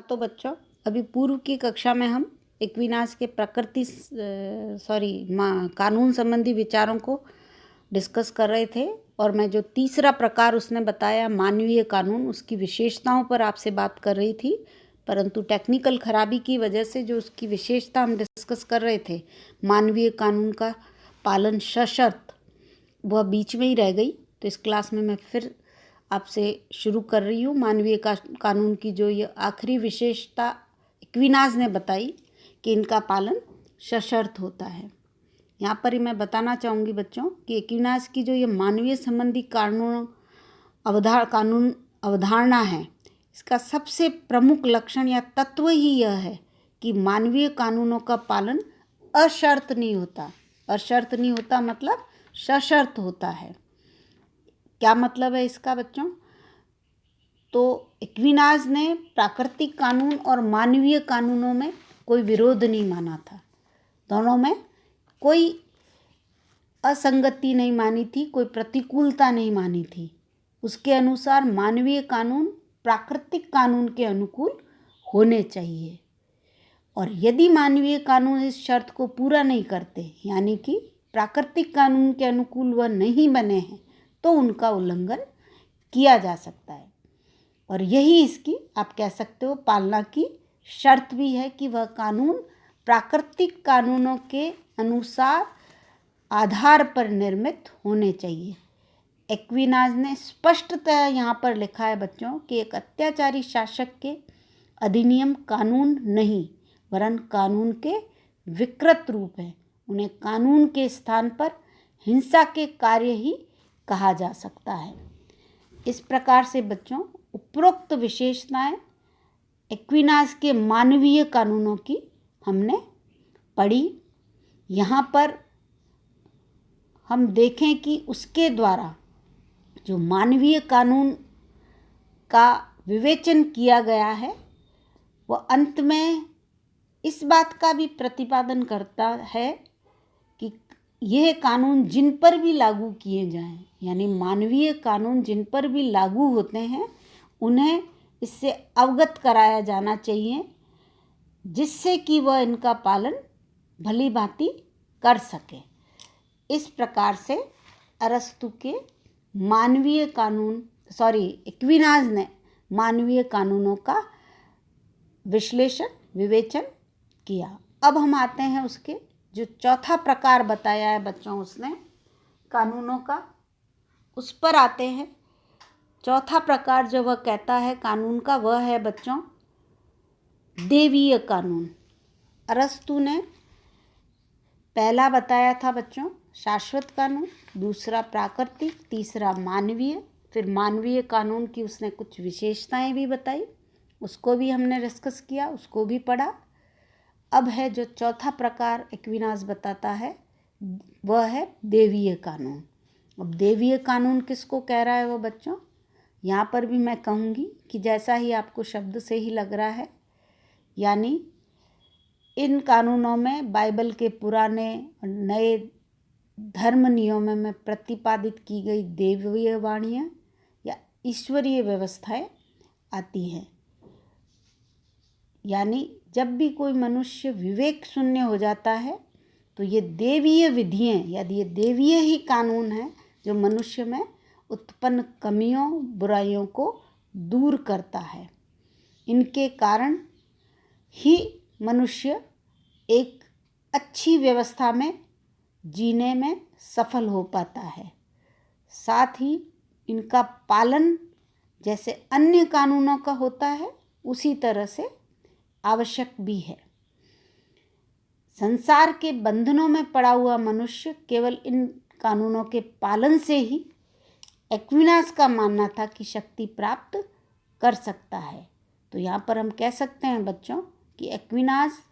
तो बच्चों, अभी पूर्व की कक्षा में हम एक्विनास के कानून संबंधी विचारों को डिस्कस कर रहे थे और मैं जो तीसरा प्रकार उसने बताया मानवीय कानून, उसकी विशेषताओं पर आपसे बात कर रही थी। परंतु टेक्निकल खराबी की वजह से जो उसकी विशेषता हम डिस्कस कर रहे थे, मानवीय कानून का पालन सशर्त, वह बीच में ही रह गई। तो इस क्लास में मैं फिर आपसे शुरू कर रही हूँ। मानवीय कानून की जो ये आखिरी विशेषता एक्विनास ने बताई कि इनका पालन सशर्त होता है। यहाँ पर ही मैं बताना चाहूँगी बच्चों कि एक्विनास की जो ये मानवीय संबंधी कानून अवधारणा है, इसका सबसे प्रमुख लक्षण या तत्व ही यह है कि मानवीय कानूनों का पालन अशर्त नहीं होता। अशर्त नहीं होता मतलब सशर्त होता है। क्या मतलब है इसका बच्चों? तो एक्विनास ने प्राकृतिक कानून और मानवीय कानूनों में कोई विरोध नहीं माना था। दोनों में कोई असंगति नहीं मानी थी, कोई प्रतिकूलता नहीं मानी थी। उसके अनुसार मानवीय कानून प्राकृतिक कानून के अनुकूल होने चाहिए, और यदि मानवीय कानून इस शर्त को पूरा नहीं करते, यानी कि प्राकृतिक कानून के अनुकूल वह नहीं बने हैं, तो उनका उल्लंघन किया जा सकता है। और यही इसकी आप कह सकते हो पालना की शर्त भी है कि वह कानून प्राकृतिक कानूनों के अनुसार आधार पर निर्मित होने चाहिए। एक्विनास ने स्पष्टतः यहाँ पर लिखा है बच्चों कि एक अत्याचारी शासक के अधिनियम कानून नहीं, वरन कानून के विकृत रूप हैं। उन्हें कानून के स्थान पर हिंसा के कार्य ही कहा जा सकता है। इस प्रकार से बच्चों, उपरोक्त विशेषताएं एक्विनास के मानवीय कानूनों की हमने पढ़ी। यहाँ पर हम देखें कि उसके द्वारा जो मानवीय कानून का विवेचन किया गया है, वह अंत में इस बात का भी प्रतिपादन करता है कि यह कानून जिन पर भी लागू किए जाएं, यानी मानवीय कानून जिन पर भी लागू होते हैं, उन्हें इससे अवगत कराया जाना चाहिए, जिससे कि वह इनका पालन भली भांति कर सके। इस प्रकार से अरस्तु के एक्विनास ने मानवीय कानूनों का विश्लेषण विवेचन किया। अब हम आते हैं उसके जो चौथा प्रकार बताया है बच्चों उसने कानूनों का, उस पर आते हैं। चौथा प्रकार जो वह कहता है कानून का, वह है बच्चों देवीय कानून। अरस्तु ने पहला बताया था बच्चों शाश्वत कानून, दूसरा प्राकृतिक, तीसरा मानवीय। फिर मानवीय कानून की उसने कुछ विशेषताएं भी बताई, उसको भी हमने डिस्कस किया, उसको भी पढ़ा। अब है जो चौथा प्रकार एक्विनास बताता है, वह है देवीय कानून। अब देवीय कानून किसको कह रहा है वो बच्चों? यहाँ पर भी मैं कहूँगी कि जैसा ही आपको शब्द से ही लग रहा है, यानी इन कानूनों में बाइबल के पुराने और नए धर्म नियमों में प्रतिपादित की गई देवीय वाणियाँ या ईश्वरीय व्यवस्थाएं आती हैं। यानी जब भी कोई मनुष्य विवेक शून्य हो जाता है, तो ये देवीय विधियाँ, यदि ये देवीय ही कानून है जो मनुष्य में उत्पन्न कमियों बुराइयों को दूर करता है। इनके कारण ही मनुष्य एक अच्छी व्यवस्था में जीने में सफल हो पाता है। साथ ही इनका पालन जैसे अन्य कानूनों का होता है, उसी तरह से आवश्यक भी है। संसार के बंधनों में पड़ा हुआ मनुष्य केवल इन कानूनों के पालन से ही एक्विनास का मानना था कि शक्ति प्राप्त कर सकता है। तो यहाँ पर हम कह सकते हैं बच्चों कि एक्विनास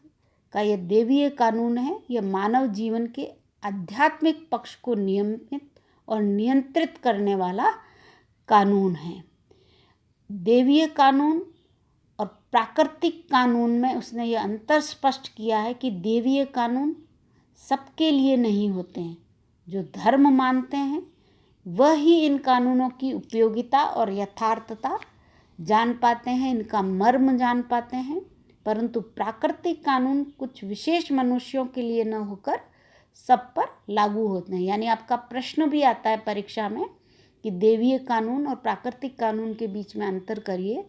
का यह देवीय कानून है, यह मानव जीवन के आध्यात्मिक पक्ष को नियमित और नियंत्रित करने वाला कानून है। देवीय कानून और प्राकृतिक कानून में उसने यह अंतर स्पष्ट किया है कि देवीय कानून सबके लिए नहीं होते हैं। जो धर्म मानते हैं वह ही इन कानूनों की उपयोगिता और यथार्थता जान पाते हैं, इनका मर्म जान पाते हैं। परंतु प्राकृतिक कानून कुछ विशेष मनुष्यों के लिए न होकर सब पर लागू होते हैं। यानी आपका प्रश्न भी आता है परीक्षा में कि देवीय कानून और प्राकृतिक कानून के बीच में अंतर करिए,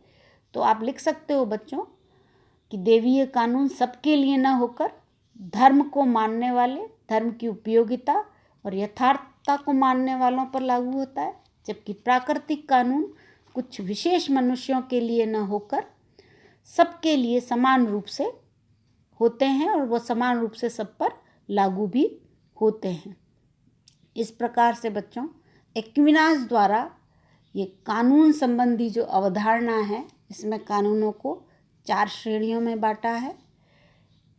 तो आप लिख सकते हो बच्चों कि देवीय कानून सबके लिए न होकर धर्म को मानने वाले, धर्म की उपयोगिता और यथार्थता को मानने वालों पर लागू होता है, जबकि प्राकृतिक कानून कुछ विशेष मनुष्यों के लिए न होकर सबके लिए समान रूप से होते हैं और वो समान रूप से सब पर लागू भी होते हैं। इस प्रकार से बच्चों एक्विनास द्वारा ये कानून संबंधी जो अवधारणा है, इसमें कानूनों को 4 श्रेणियों में बांटा है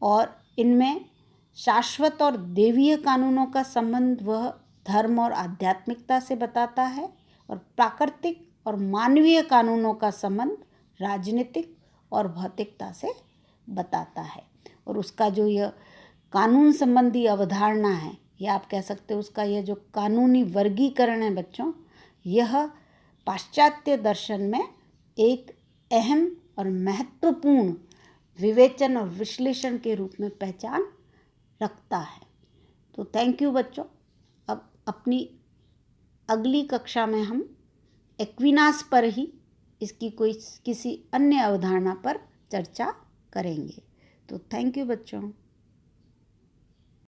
और इनमें शाश्वत और देवीय कानूनों का संबंध वह धर्म और आध्यात्मिकता से बताता है और प्राकृतिक और मानवीय कानूनों का संबंध राजनीतिक और भौतिकता से बताता है। और उसका जो यह कानून संबंधी अवधारणा है, या आप कह सकते हो उसका यह जो कानूनी वर्गीकरण है बच्चों, यह पाश्चात्य दर्शन में एक अहम और महत्वपूर्ण विवेचन और विश्लेषण के रूप में पहचान रखता है। तो थैंक यू बच्चों। अब अपनी अगली कक्षा में हम एक्विनास पर ही इसकी किसी अन्य अवधारणा पर चर्चा करेंगे। तो थैंक यू बच्चों।